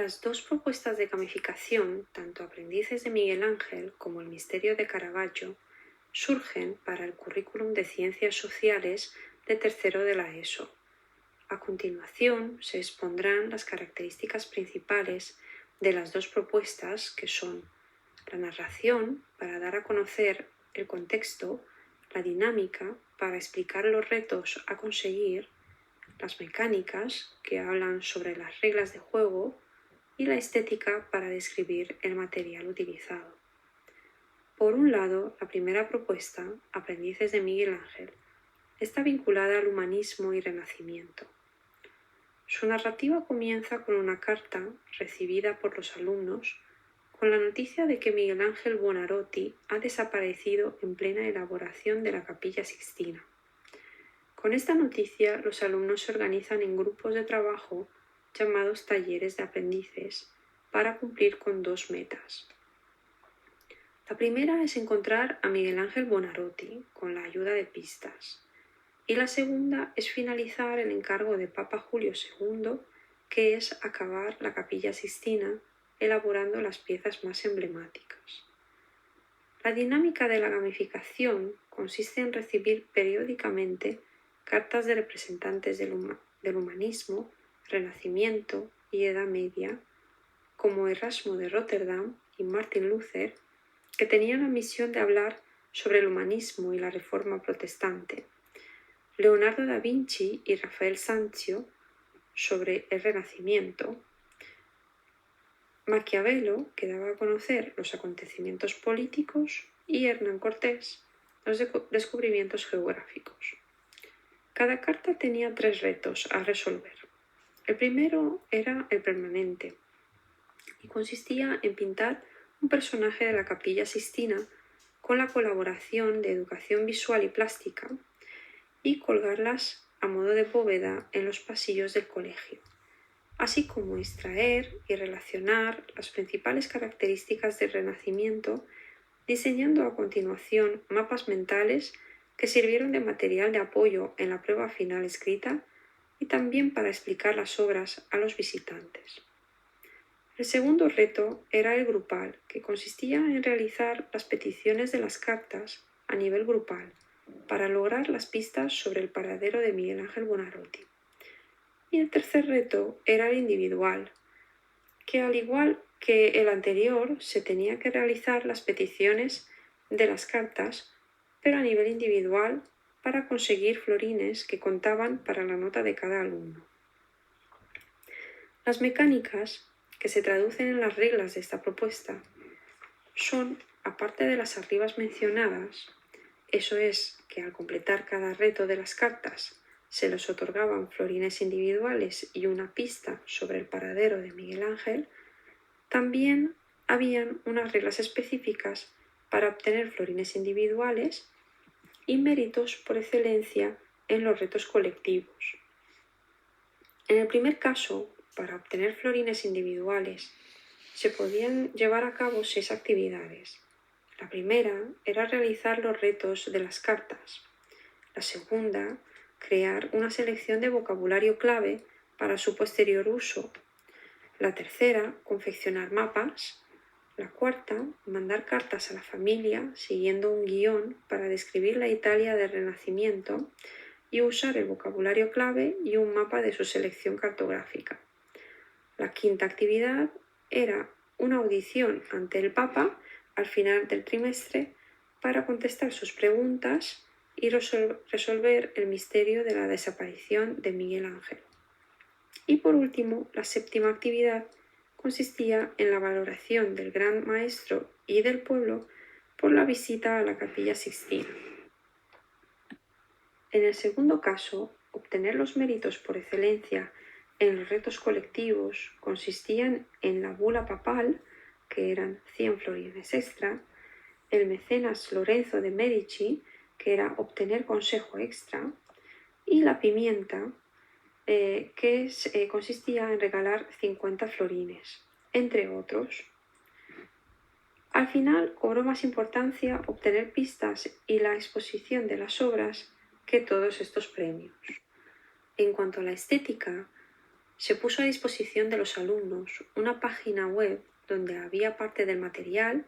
Las dos propuestas de gamificación, tanto Aprendices de Miguel Ángel como El misterio de Caravaggio, surgen para el currículum de Ciencias Sociales de tercero de la ESO. A continuación se expondrán las características principales de las dos propuestas, que son la narración para dar a conocer el contexto, la dinámica para explicar los retos a conseguir, las mecánicas que hablan sobre las reglas de juego y la estética para describir el material utilizado. Por un lado, la primera propuesta, Aprendices de Miguel Ángel, está vinculada al humanismo y renacimiento. Su narrativa comienza con una carta recibida por los alumnos con la noticia de que Miguel Ángel Buonarroti ha desaparecido en plena elaboración de la Capilla Sixtina. Con esta noticia, los alumnos se organizan en grupos de trabajo llamados talleres de aprendices para cumplir con dos metas. La primera es encontrar a Miguel Ángel Buonarroti con la ayuda de pistas, y la segunda es finalizar el encargo de Papa Julio II, que es acabar la Capilla Sixtina elaborando las piezas más emblemáticas. La dinámica de la gamificación consiste en recibir periódicamente cartas de representantes del humanismo, Renacimiento y Edad Media, como Erasmo de Rotterdam y Martin Luther, que tenían la misión de hablar sobre el humanismo y la Reforma protestante, Leonardo da Vinci y Rafael Sanzio sobre el Renacimiento, Maquiavelo, que daba a conocer los acontecimientos políticos, y Hernán Cortés, los descubrimientos geográficos. Cada carta tenía 3 retos a resolver. El primero era el permanente y consistía en pintar un personaje de la Capilla Sixtina con la colaboración de educación visual y plástica y colgarlas a modo de bóveda en los pasillos del colegio, así como extraer y relacionar las principales características del Renacimiento, diseñando a continuación mapas mentales que sirvieron de material de apoyo en la prueba final escrita y también para explicar las obras a los visitantes. El segundo reto era el grupal, que consistía en realizar las peticiones de las cartas a nivel grupal para lograr las pistas sobre el paradero de Miguel Ángel Buonarroti. Y el tercer reto era el individual, que al igual que el anterior se tenía que realizar las peticiones de las cartas, pero a nivel individual para conseguir florines que contaban para la nota de cada alumno. Las mecánicas, que se traducen en las reglas de esta propuesta, son, aparte de las arriba mencionadas, eso es, que al completar cada reto de las cartas se les otorgaban florines individuales y una pista sobre el paradero de Miguel Ángel, también habían unas reglas específicas para obtener florines individuales y méritos por excelencia en los retos colectivos. En el primer caso, para obtener florines individuales, se podían llevar a cabo 6 actividades. La primera era realizar los retos de las cartas. La segunda, crear una selección de vocabulario clave para su posterior uso. La tercera, confeccionar mapas. La cuarta, mandar cartas a la familia siguiendo un guión para describir la Italia del Renacimiento y usar el vocabulario clave y un mapa de su selección cartográfica. La quinta actividad era una audición ante el Papa al final del trimestre para contestar sus preguntas y resolver el misterio de la desaparición de Miguel Ángel. Y por último, la séptima actividad consistía en la valoración del gran maestro y del pueblo por la visita a la Capilla Sixtina. En el segundo caso, obtener los méritos por excelencia en los retos colectivos consistían en la bula papal, que eran 100 florines extra, el mecenas Lorenzo de Medici, que era obtener consejo extra, y la pimienta, que consistía en regalar 50 florines, entre otros. Al final cobró más importancia obtener pistas y la exposición de las obras que todos estos premios. En cuanto a la estética, se puso a disposición de los alumnos una página web donde había parte del material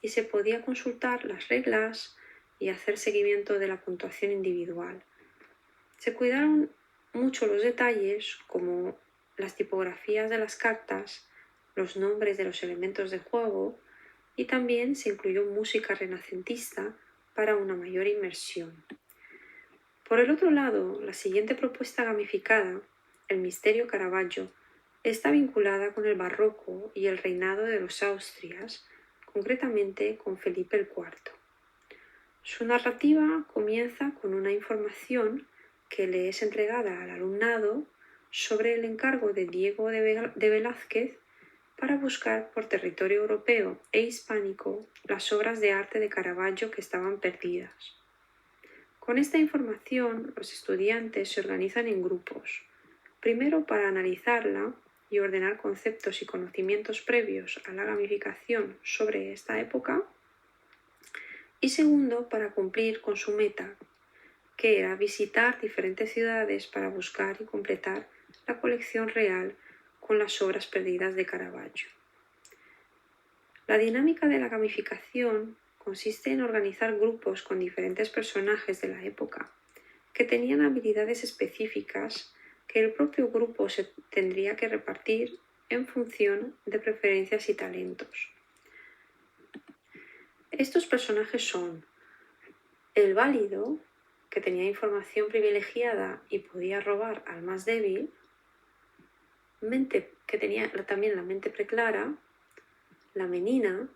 y se podía consultar las reglas y hacer seguimiento de la puntuación individual. Se cuidaron mucho los detalles como las tipografías de las cartas, los nombres de los elementos de juego y también se incluyó música renacentista para una mayor inmersión. Por el otro lado, la siguiente propuesta gamificada, el Misterio Caravaggio, está vinculada con el barroco y el reinado de los Austrias, concretamente con Felipe IV. Su narrativa comienza con una información que le es entregada al alumnado sobre el encargo de Diego de Velázquez para buscar por territorio europeo e hispánico las obras de arte de Caravaggio que estaban perdidas. Con esta información, los estudiantes se organizan en grupos, primero para analizarla y ordenar conceptos y conocimientos previos a la gamificación sobre esta época, y segundo para cumplir con su meta, que era visitar diferentes ciudades para buscar y completar la colección real con las obras perdidas de Caravaggio. La dinámica de la gamificación consiste en organizar grupos con diferentes personajes de la época que tenían habilidades específicas que el propio grupo se tendría que repartir en función de preferencias y talentos. Estos personajes son el válido, que tenía información privilegiada y podía robar al más débil, que tenía también la mente preclara, la menina,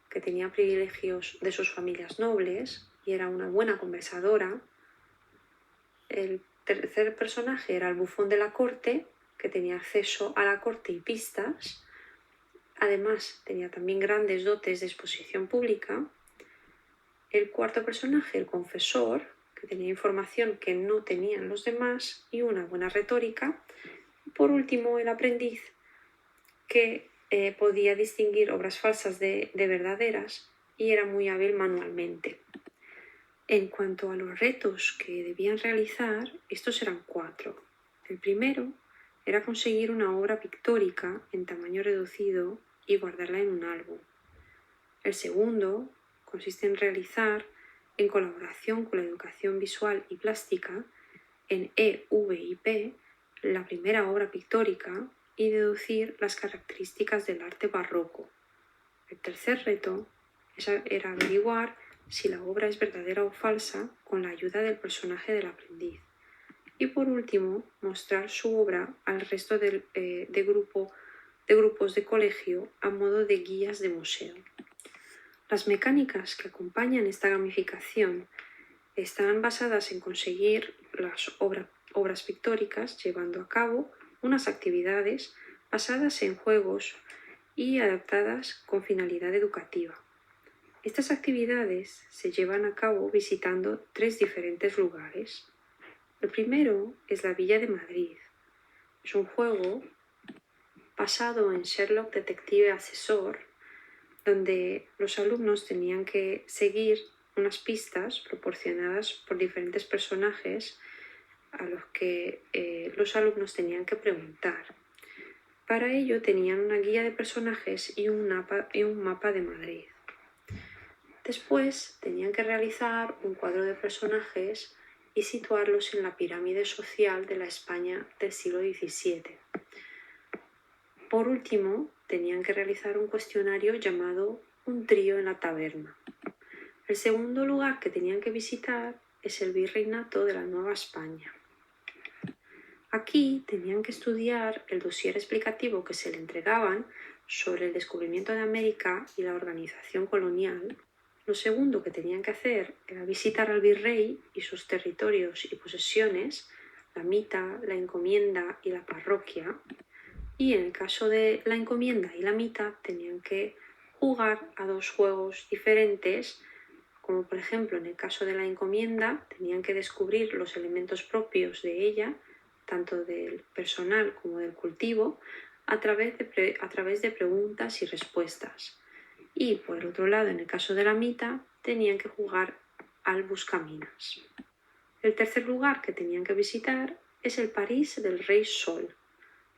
que tenía privilegios de sus familias nobles y era una buena conversadora. El tercer personaje era el bufón de la corte, que tenía acceso a la corte y pistas. Además, tenía también grandes dotes de exposición pública. El cuarto personaje, el confesor, que tenía información que no tenían los demás y una buena retórica. Por último, el aprendiz, que podía distinguir obras falsas de verdaderas y era muy hábil manualmente. En cuanto a los retos que debían realizar, estos eran 4. El primero era conseguir una obra pictórica en tamaño reducido y guardarla en un álbum. El segundo consiste en realizar, en colaboración con la educación visual y plástica, en EVIP, la primera obra pictórica y deducir las características del arte barroco. El tercer reto era averiguar si la obra es verdadera o falsa con la ayuda del personaje del aprendiz. Y por último, mostrar su obra al resto de grupos de colegio a modo de guías de museo. Las mecánicas que acompañan esta gamificación están basadas en conseguir las obras pictóricas llevando a cabo unas actividades basadas en juegos y adaptadas con finalidad educativa. Estas actividades se llevan a cabo visitando 3 diferentes lugares. El primero es la Villa de Madrid. Es un juego basado en Sherlock Detective Asesor, donde los alumnos tenían que seguir unas pistas proporcionadas por diferentes personajes a los que los alumnos tenían que preguntar. Para ello tenían una guía de personajes y un mapa de Madrid. Después tenían que realizar un cuadro de personajes y situarlos en la pirámide social de la España del siglo XVII. Por último, tenían que realizar un cuestionario llamado Un trío en la taberna. El segundo lugar que tenían que visitar es el Virreinato de la Nueva España. Aquí tenían que estudiar el dossier explicativo que se le entregaban sobre el descubrimiento de América y la organización colonial. Lo segundo que tenían que hacer era visitar al virrey y sus territorios y posesiones, la mita, la encomienda y la parroquia. Y en el caso de la encomienda y la mita tenían que jugar a 2 juegos diferentes, como por ejemplo en el caso de la encomienda tenían que descubrir los elementos propios de ella, tanto del personal como del cultivo, a través de preguntas y respuestas. Y por el otro lado, en el caso de la mita, tenían que jugar al buscaminas. El tercer lugar que tenían que visitar es el París del Rey Sol.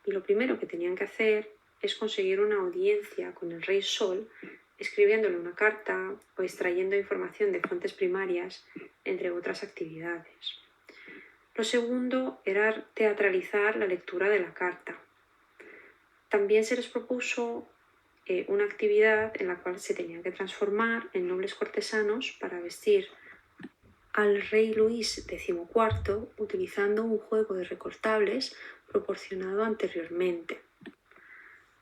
y lo primero que tenían que hacer es conseguir una audiencia con el rey Sol, escribiéndole una carta o extrayendo información de fuentes primarias, entre otras actividades. Lo segundo era teatralizar la lectura de la carta. También se les propuso una actividad en la cual se tenían que transformar en nobles cortesanos para vestir al rey Luis XIV utilizando un juego de recortables proporcionado anteriormente.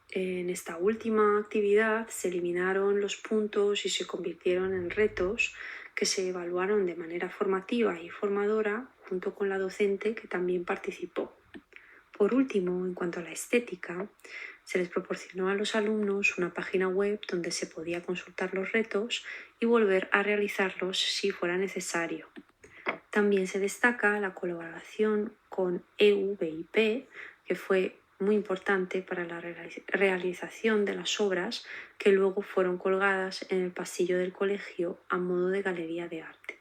En esta última actividad se eliminaron los puntos y se convirtieron en retos que se evaluaron de manera formativa y formadora junto con la docente que también participó. Por último, en cuanto a la estética, se les proporcionó a los alumnos una página web donde se podía consultar los retos y volver a realizarlos si fuera necesario. También se destaca la colaboración con EUVIP, que fue muy importante para la realización de las obras que luego fueron colgadas en el pasillo del colegio a modo de galería de arte.